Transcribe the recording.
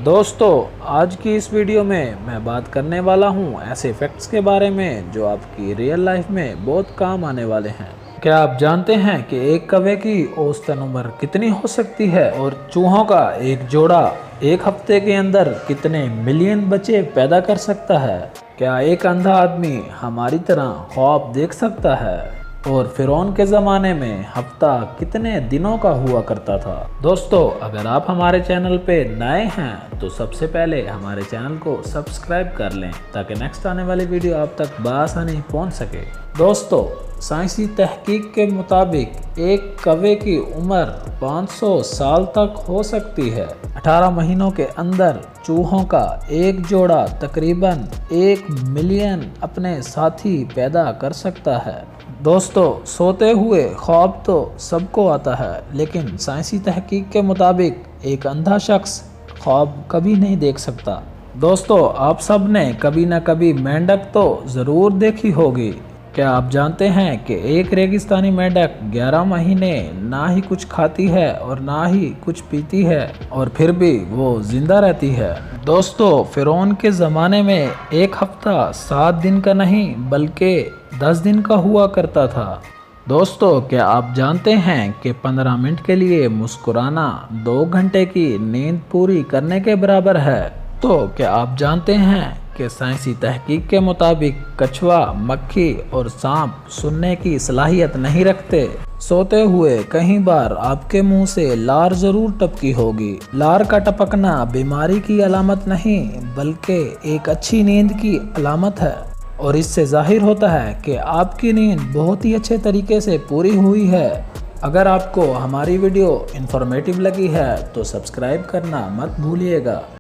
दोस्तों आज की इस वीडियो में मैं बात करने वाला हूं ऐसे फैक्ट्स के बारे में जो आपकी रियल लाइफ में बहुत काम आने वाले हैं। क्या आप जानते हैं कि एक कौवे की औसतन उम्र कितनी हो सकती है और चूहों का एक जोड़ा एक हफ्ते के अंदर कितने मिलियन बच्चे पैदा कर सकता है? क्या एक अंधा आदमी हमारी तरह ख्वाब देख सकता है? और फिरौन के ज़माने में हफ्ता कितने दिनों का हुआ करता था? दोस्तों अगर आप हमारे चैनल पे नए हैं तो सबसे पहले हमारे चैनल को सब्सक्राइब कर लें ताकि नेक्स्ट आने वाली वीडियो आप तक बआसानी पहुंच सके। दोस्तों साइंसी तहकीक के मुताबिक एक कौवे की उम्र 500 साल तक हो सकती है। 18 महीनों के अंदर चूहों का एक जोड़ा तकरीबन 1 मिलियन अपने साथी पैदा कर सकता है। दोस्तों सोते हुए ख्वाब तो सबको आता है, लेकिन साइंसी तहकीक के मुताबिक एक अंधा शख्स ख्वाब कभी नहीं देख सकता। दोस्तों आप सब ने कभी न कभी मेंढक तो ज़रूर देखी होगी। क्या आप जानते हैं कि एक रेगिस्तानी मेंढक 11 महीने ना ही कुछ खाती है और ना ही कुछ पीती है और फिर भी वो जिंदा रहती है। दोस्तों फिरौन के ज़माने में एक हफ्ता 7 दिन का नहीं बल्कि 10 दिन का हुआ करता था। दोस्तों क्या आप जानते हैं कि 15 मिनट के लिए मुस्कुराना 2 घंटे की नींद पूरी करने के बराबर है? तो क्या आप जानते हैं कि साइंसी तहकीक के मुताबिक कछुआ, मक्खी और सांप सुनने की सलाहियत नहीं रखते? सोते हुए कई बार आपके मुंह से लार जरूर टपकी होगी। लार का टपकना बीमारी की अलामत नहीं बल्कि एक अच्छी नींद की अलामत है और इससे जाहिर होता है कि आपकी नींद बहुत ही अच्छे तरीके से पूरी हुई है। अगर आपको हमारी वीडियो इन्फॉर्मेटिव लगी है तो सब्सक्राइब करना मत भूलिएगा।